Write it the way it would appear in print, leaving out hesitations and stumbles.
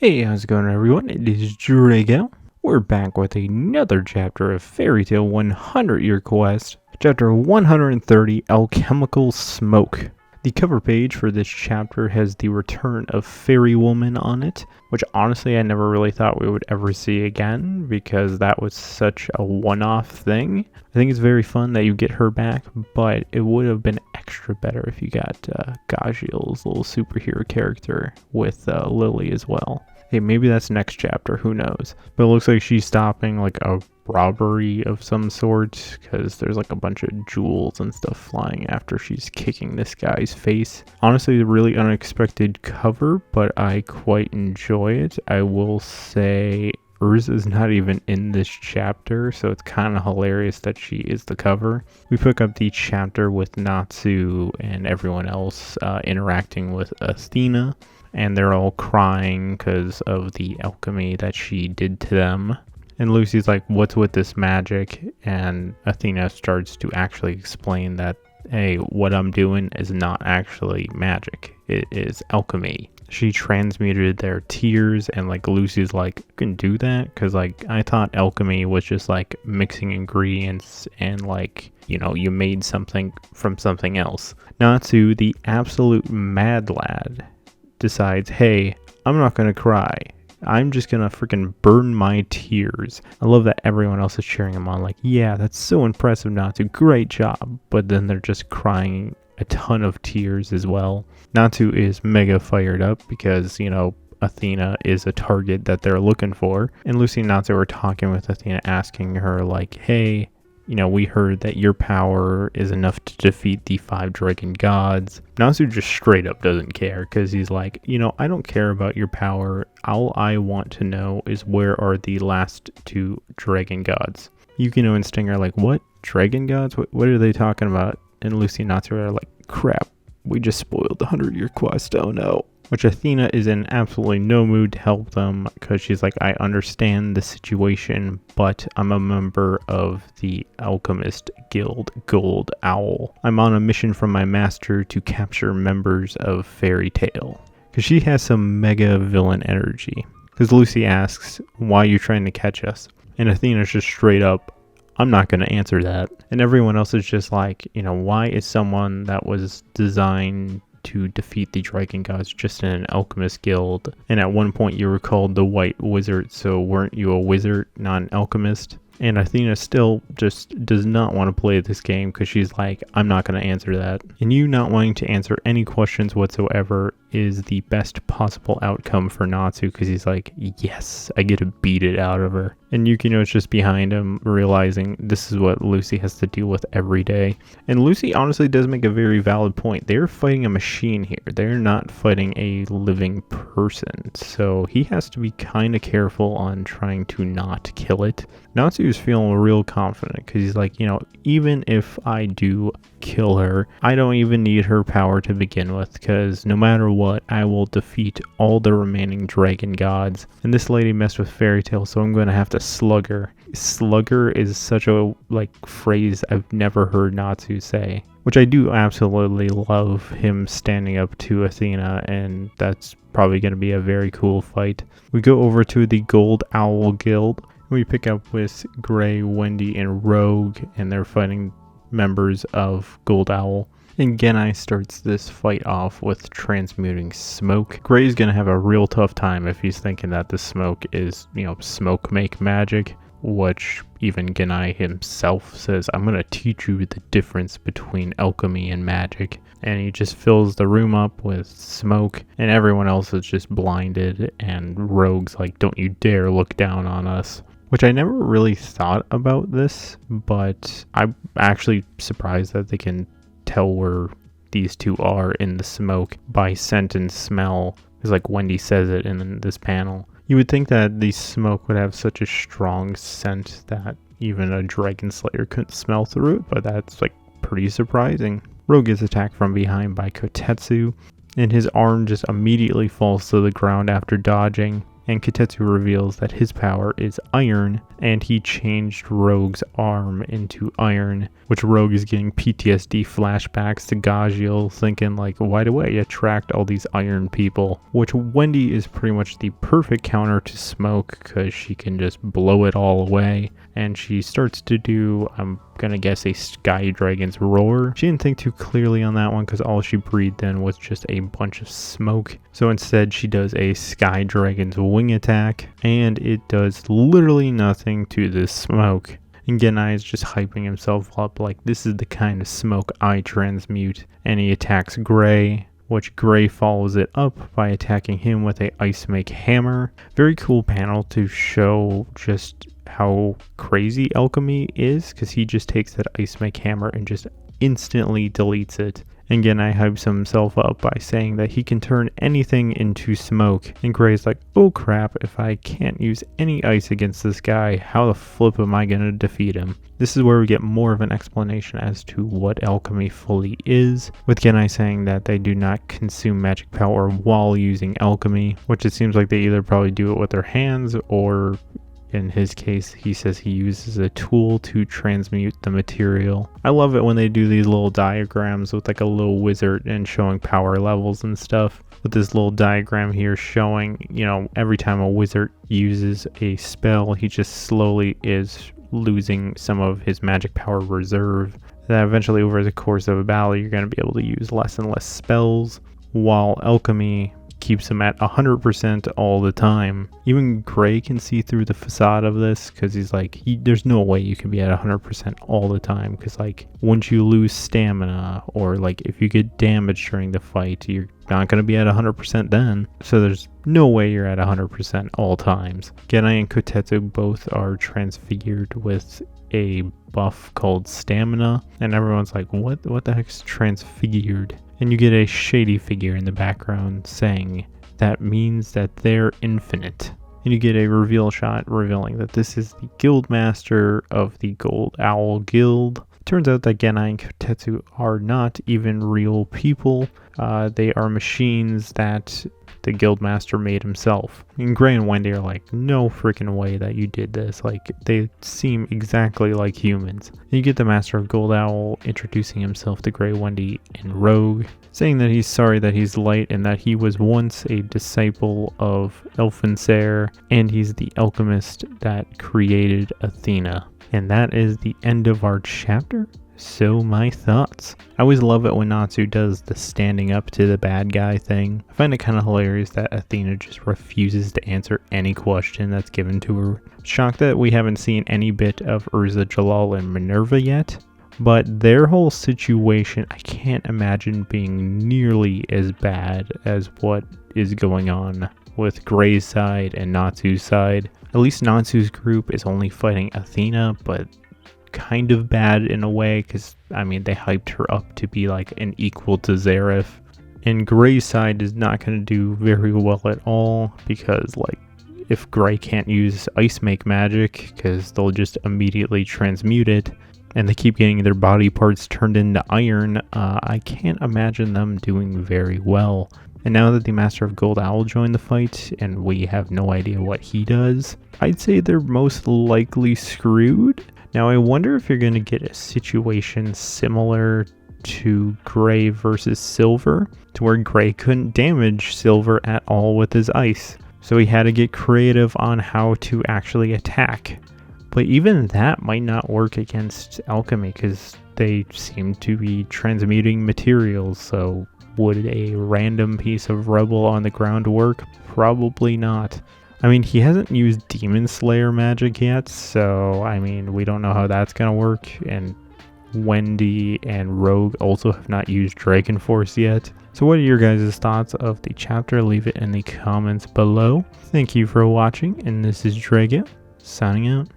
Hey, how's it going everyone? It is Drago. We're back with another chapter of Fairy Tail 100 Year Quest, chapter 130, Alchemical Smoke. The cover page for this chapter has the return of Fairy Woman on it, which honestly I never really thought we would ever see again because that was such a one-off thing. I think it's very fun that you get her back, but it would have been extra better if you got Gajiel's little superhero character with Lily as well. Hey, maybe that's next chapter, who knows. But it looks like she's stopping like a robbery of some sort because there's like a bunch of jewels and stuff flying after she's kicking this guy's face. Honestly, a really unexpected cover, but I quite enjoy it. I will say Urza's not even in this chapter, so it's kind of hilarious that she is the cover. We pick up the chapter with Natsu and everyone else interacting with Athena, and they're all crying because of the alchemy that she did to them. And Lucy's like, what's with this magic? And Athena starts to actually explain that, hey, what I'm doing is not actually magic. It is alchemy. She transmuted their tears, and like Lucy's like, you can do that? Because like I thought alchemy was just like mixing ingredients and like, you know, you made something from something else. Natsu, the absolute mad lad, decides, hey, I'm not gonna cry. I'm just gonna freaking burn my tears. I love that everyone else is cheering him on, like, yeah, that's so impressive, Natsu, great job. But then they're just crying a ton of tears as well. Natsu is mega fired up because, you know, Athena is a target that they're looking for. And Lucy and Natsu are talking with Athena, asking her, like, hey, you know, we heard that your power is enough to defeat the 5 dragon gods. Natsu just straight up doesn't care because he's like, you know, I don't care about your power. All I want to know is where are the last 2 dragon gods. Yukino and Sting are like, what? Dragon gods? What are they talking about? And Lucy and Natsu are like, crap, we just spoiled the 100-year quest, oh no. Which Athena is in absolutely no mood to help them because she's like, I understand the situation, but I'm a member of the Alchemist Guild, Gold Owl. I'm on a mission from my master to capture members of Fairy Tail. Because she has some mega villain energy. Because Lucy asks, why are you trying to catch us? And Athena's just straight up, I'm not going to answer that. And everyone else is just like, you know, why is someone that was designed to defeat the dragon gods just in an alchemist guild? And at one point you were called the White Wizard, so weren't you a wizard, not an alchemist? And Athena still just does not want to play this game because she's like, I'm not going to answer that. And you not wanting to answer any questions whatsoever is the best possible outcome for Natsu because he's like, yes, I get to beat it out of her. And Yukino is just behind him, realizing this is what Lucy has to deal with every day. And Lucy honestly does make a very valid point. They're fighting a machine here. They're not fighting a living person. So he has to be kind of careful on trying to not kill it. Natsu is feeling real confident because he's like, you know, even if I do kill her, I don't even need her power to begin with because no matter what, I will defeat all the remaining dragon gods. And this lady messed with Fairy Tail, so I'm going to have to slug her. Slugger is such a phrase I've never heard Natsu say, which I do absolutely love him standing up to Athena, and that's probably going to be a very cool fight. We go over to the Gold Owl Guild. We pick up with Gray, Wendy, and Rogue, and they're fighting members of Gold Owl. And Genai starts this fight off with transmuting smoke. Gray's gonna have a real tough time if he's thinking that the smoke is, you know, smoke make magic, which even Genai himself says, I'm gonna teach you the difference between alchemy and magic. And he just fills the room up with smoke, and everyone else is just blinded, and Rogue's like, don't you dare look down on us. Which I never really thought about this, but I'm actually surprised that they can tell where these two are in the smoke by scent and smell, because like Wendy says it in this panel. You would think that the smoke would have such a strong scent that even a dragon slayer couldn't smell through it, but that's like pretty surprising. Rogue gets attacked from behind by Kotetsu, and his arm just immediately falls to the ground after dodging. and Kotetsu reveals that his power is iron, and he changed Rogue's arm into iron, which Rogue is getting PTSD flashbacks to Gajiel, thinking like, why do I attract all these iron people? Which Wendy is pretty much the perfect counter to Smoke, because she can just blow it all away, and she starts to do, I'm gonna guess, a Sky Dragon's roar. She didn't think too clearly on that one because all she breathed in was just a bunch of smoke. So instead she does a Sky Dragon's wing attack, and it does literally nothing to this smoke. And Gennai is just hyping himself up like, this is the kind of smoke I transmute. And he attacks Gray, which Gray follows it up by attacking him with a Ice Make Hammer. Very cool panel to show just how crazy alchemy is, because he just takes that Ice Make Hammer and just instantly deletes it. And Gennai hypes himself up by saying that he can turn anything into smoke. And Gray's like, oh crap, if I can't use any ice against this guy, how the flip am I gonna defeat him? This is where we get more of an explanation as to what alchemy fully is, with Gennai saying that they do not consume magic power while using alchemy, which it seems like they either probably do it with their hands, or in his case, he says he uses a tool to transmute the material. I love it when they do these little diagrams with like a little wizard and showing power levels and stuff. With this little diagram here showing, you know, every time a wizard uses a spell, he just slowly is losing some of his magic power reserve. That eventually over the course of a battle, you're going to be able to use less and less spells, while alchemy keeps him at 100% all the time. Even Gray can see through the facade of this, because he's like, there's no way you can be at 100% all the time, because like once you lose stamina, or like if you get damaged during the fight, you're not going to be at 100% then. So there's no way you're at 100% all times. Gennai and Kotetsu both are transfigured with a buff called stamina, and everyone's like, what the heck's transfigured? And you get a shady figure in the background saying that means that they're infinite. And you get a reveal shot revealing that this is the guild master of the Gold Owl Guild. Turns out that Gennai and Kotetsu are not even real people. They are machines that the guildmaster made himself. And Gray and Wendy are like, no freaking way that you did this. Like, they seem exactly like humans. And you get the Master of Gold Owl introducing himself to Gray, Wendy, and Rogue, saying that he's sorry that he's light and that he was once a disciple of Elfinsair, and he's the alchemist that created Athena. And that is the end of our chapter. So my thoughts. I always love it when Natsu does the standing up to the bad guy thing. I find it kind of hilarious that Athena just refuses to answer any question that's given to her. Shocked that we haven't seen any bit of Urza, Jalal, and Minerva yet. But their whole situation, I can't imagine being nearly as bad as what is going on with Gray's side and Natsu's side. At least Natsu's group is only fighting Athena, but kind of bad in a way, because I mean they hyped her up to be like an equal to Zareth. And Gray's side is not going to do very well at all, because like if Gray can't use Ice Make magic, because they'll just immediately transmute it, and they keep getting their body parts turned into iron, I can't imagine them doing very well. And now that the Master of Gold Owl joined the fight, and we have no idea what he does, I'd say they're most likely screwed. Now I wonder if you're going to get a situation similar to Gray versus Silver, to where Gray couldn't damage Silver at all with his ice. So he had to get creative on how to actually attack. But even that might not work against alchemy, because they seem to be transmuting materials, so would a random piece of rubble on the ground work? Probably not. I mean, he hasn't used Demon Slayer magic yet, so I mean, we don't know how that's gonna work, and Wendy and Rogue also have not used Dragon Force yet. So what are your guys' thoughts of the chapter? Leave it in the comments below. Thank you for watching, and this is Drago, signing out.